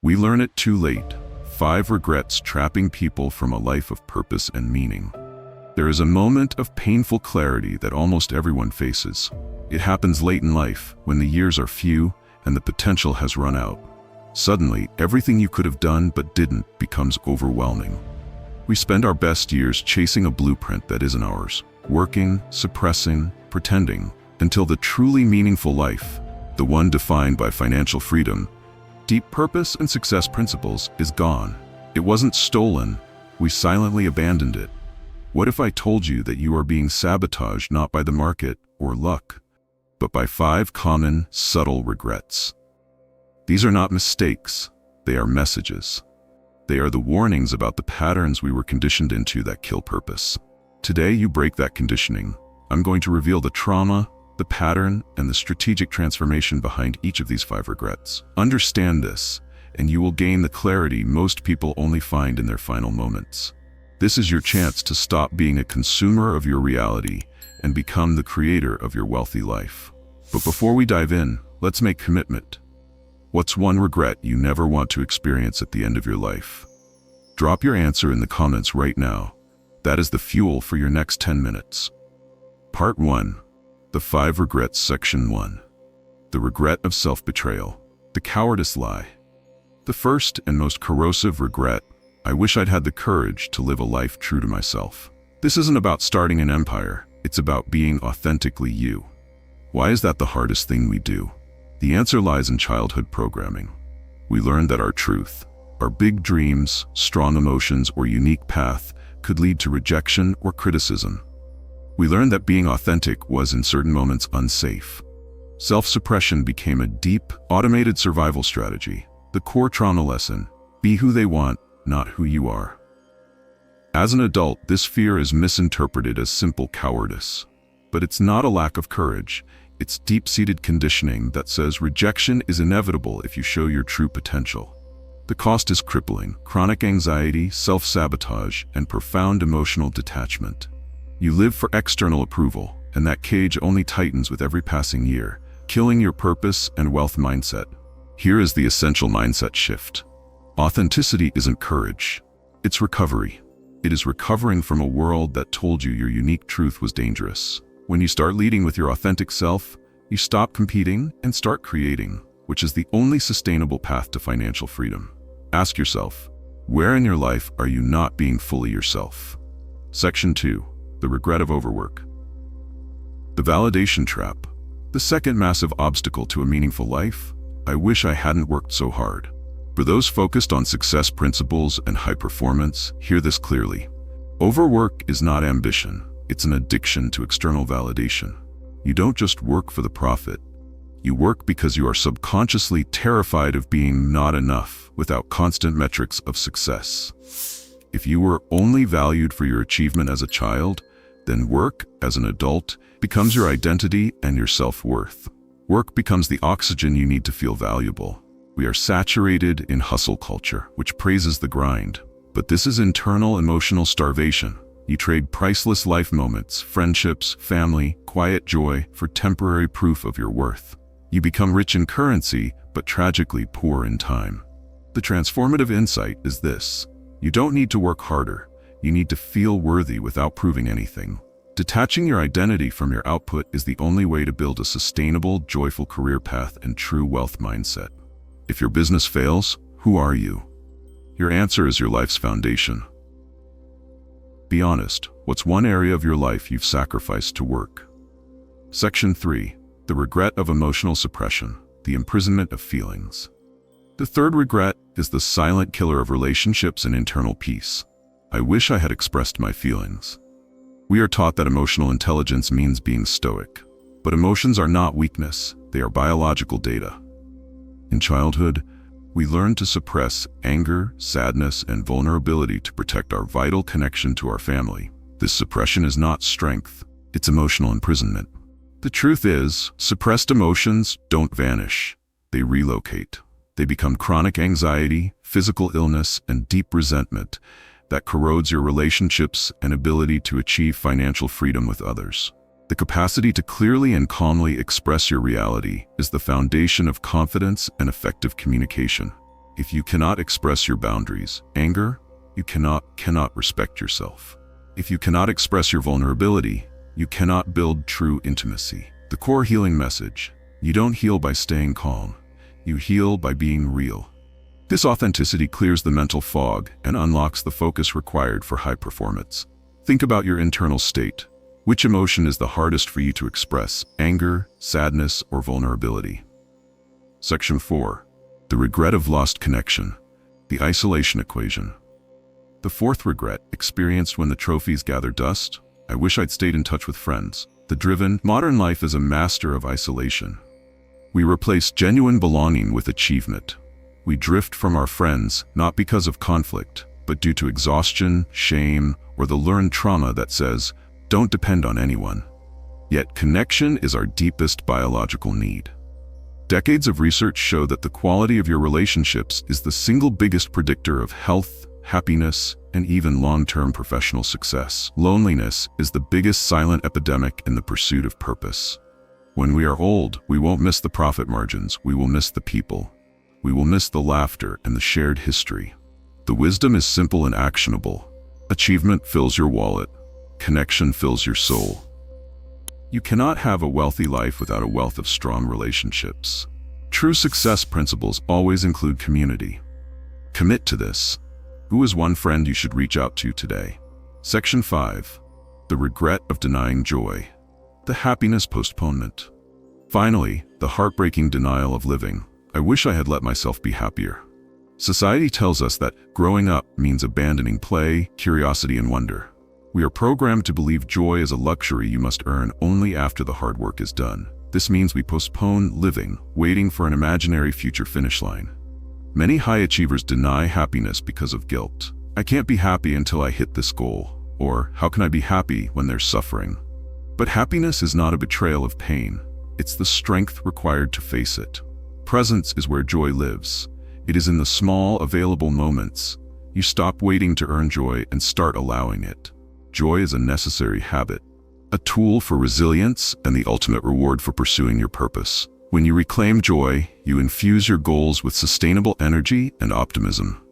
We learn it too late. 5 regrets trapping people from a life of purpose and meaning. There is a moment of painful clarity that almost everyone faces. It happens late in life, when the years are few and the potential has run out. Suddenly, everything you could have done but didn't becomes overwhelming. We spend our best years chasing a blueprint that isn't ours, working, suppressing, pretending, until the truly meaningful life, the one defined by financial freedom, deep purpose and success principles, is gone. It wasn't stolen, we silently abandoned it. What if I told you that you are being sabotaged not by the market or luck, but by 5 common, subtle regrets? These are not mistakes, they are messages. They are the warnings about the patterns we were conditioned into that kill purpose. Today you break that conditioning. I'm going to reveal the trauma, the pattern, and the strategic transformation behind each of these 5 regrets. Understand this, and you will gain the clarity most people only find in their final moments. This is your chance to stop being a consumer of your reality and become the creator of your wealthy life. But before we dive in, let's make commitment. What's one regret you never want to experience at the end of your life? Drop your answer in the comments right now. That is the fuel for your next 10 minutes. Part 1. The 5 Regrets, Section 1. The regret of self-betrayal. The cowardice lie. The first and most corrosive regret: I wish I'd had the courage to live a life true to myself. This isn't about starting an empire, it's about being authentically you. Why is that the hardest thing we do? The answer lies in childhood programming. We learned that our truth, our big dreams, strong emotions, or unique path could lead to rejection or criticism. We learned that being authentic was in certain moments unsafe. Self-suppression became a deep, automated survival strategy. The core trauma lesson: be who they want, not who you are. As an adult, this fear is misinterpreted as simple cowardice. But it's not a lack of courage. It's deep-seated conditioning that says rejection is inevitable if you show your true potential. The cost is crippling: chronic anxiety, self-sabotage, and profound emotional detachment. You live for external approval, and that cage only tightens with every passing year, killing your purpose and wealth mindset. Here is the essential mindset shift. Authenticity isn't courage, it's recovery. It is recovering from a world that told you your unique truth was dangerous. When you start leading with your authentic self, you stop competing and start creating, which is the only sustainable path to financial freedom. Ask yourself, where in your life are you not being fully yourself? Section 2. The regret of overwork. The validation trap. The second massive obstacle to a meaningful life: I wish I hadn't worked so hard. For those focused on success principles and high performance, hear this clearly. Overwork is not ambition, it's an addiction to external validation. You don't just work for the profit. You work because you are subconsciously terrified of being not enough without constant metrics of success. If you were only valued for your achievement as a child, then work, as an adult, becomes your identity and your self-worth. Work becomes the oxygen you need to feel valuable. We are saturated in hustle culture, which praises the grind. But this is internal emotional starvation. You trade priceless life moments, friendships, family, quiet joy for temporary proof of your worth. You become rich in currency, but tragically poor in time. The transformative insight is this: you don't need to work harder. You need to feel worthy without proving anything. Detaching your identity from your output is the only way to build a sustainable, joyful career path and true wealth mindset. If your business fails, who are you? Your answer is your life's foundation. Be honest, what's one area of your life you've sacrificed to work? Section 3. The regret of emotional suppression. The imprisonment of feelings. The third regret is the silent killer of relationships and internal peace. I wish I had expressed my feelings. We are taught that emotional intelligence means being stoic. But emotions are not weakness, they are biological data. In childhood, we learn to suppress anger, sadness, and vulnerability to protect our vital connection to our family. This suppression is not strength, it's emotional imprisonment. The truth is, suppressed emotions don't vanish, they relocate. They become chronic anxiety, physical illness, and deep resentment that corrodes your relationships and ability to achieve financial freedom with others. The capacity to clearly and calmly express your reality is the foundation of confidence and effective communication. If you cannot express your boundaries, anger, you cannot respect yourself. If you cannot express your vulnerability, you cannot build true intimacy. The core healing message: you don't heal by staying calm. You heal by being real. This authenticity clears the mental fog and unlocks the focus required for high performance. Think about your internal state. Which emotion is the hardest for you to express: anger, sadness, or vulnerability? Section 4. The regret of lost connection. The isolation equation. The fourth regret, experienced when the trophies gather dust. I wish I'd stayed in touch with friends. The driven, modern life is a master of isolation. We replace genuine belonging with achievement. We drift from our friends, not because of conflict, but due to exhaustion, shame, or the learned trauma that says, don't depend on anyone. Yet connection is our deepest biological need. Decades of research show that the quality of your relationships is the single biggest predictor of health, happiness, and even long-term professional success. Loneliness is the biggest silent epidemic in the pursuit of purpose. When we are old, we won't miss the profit margins, we will miss the people. We will miss the laughter and the shared history. The wisdom is simple and actionable. Achievement fills your wallet. Connection fills your soul. You cannot have a wealthy life without a wealth of strong relationships. True success principles always include community. Commit to this. Who is one friend you should reach out to today? Section 5. The regret of denying joy. The happiness postponement. Finally, the heartbreaking denial of living. I wish I had let myself be happier. Society tells us that growing up means abandoning play, curiosity, and wonder. We are programmed to believe joy is a luxury you must earn only after the hard work is done. This means we postpone living, waiting for an imaginary future finish line. Many high achievers deny happiness because of guilt. I can't be happy until I hit this goal. Or, how can I be happy when there's suffering? But happiness is not a betrayal of pain. It's the strength required to face it. Presence is where joy lives. It is in the small, available moments. You stop waiting to earn joy and start allowing it. Joy is a necessary habit, a tool for resilience and the ultimate reward for pursuing your purpose. When you reclaim joy, you infuse your goals with sustainable energy and optimism.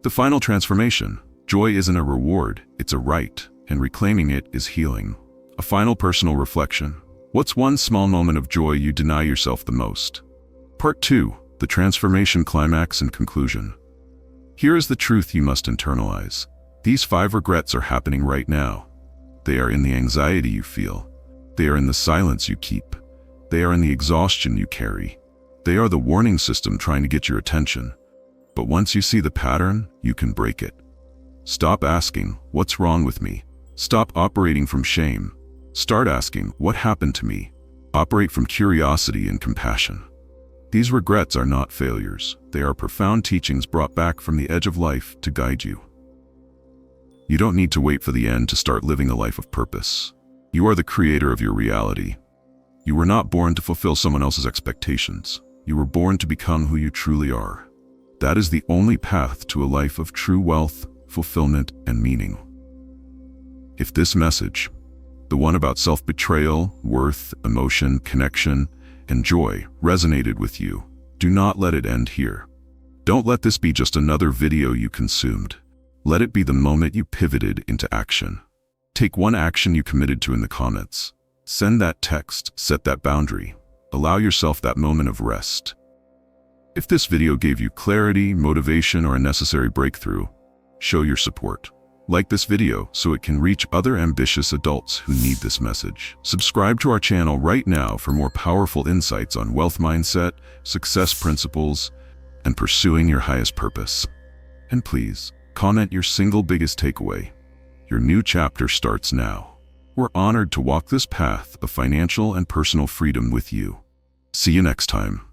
The final transformation: joy isn't a reward, it's a right, and reclaiming it is healing. A final personal reflection: what's one small moment of joy you deny yourself the most? Part 2. The transformation climax and conclusion. Here is the truth you must internalize. These 5 regrets are happening right now. They are in the anxiety you feel. They are in the silence you keep. They are in the exhaustion you carry. They are the warning system trying to get your attention. But once you see the pattern, you can break it. Stop asking, what's wrong with me? Stop operating from shame. Start asking, what happened to me? Operate from curiosity and compassion. These regrets are not failures. They are profound teachings brought back from the edge of life to guide you. You don't need to wait for the end to start living a life of purpose. You are the creator of your reality. You were not born to fulfill someone else's expectations. You were born to become who you truly are. That is the only path to a life of true wealth, fulfillment, and meaning. If this message, the one about self-betrayal, worth, emotion, connection, and joy, resonated with you, do not let it end here. Don't let this be just another video you consumed. Let it be the moment you pivoted into action. Take one action you committed to in the comments. Send that text, set that boundary. Allow yourself that moment of rest. If this video gave you clarity, motivation, or a necessary breakthrough, show your support. Like this video so it can reach other ambitious adults who need this message. Subscribe to our channel right now for more powerful insights on wealth mindset, success principles, and pursuing your highest purpose. And please, comment your single biggest takeaway. Your new chapter starts now. We're honored to walk this path of financial and personal freedom with you. See you next time.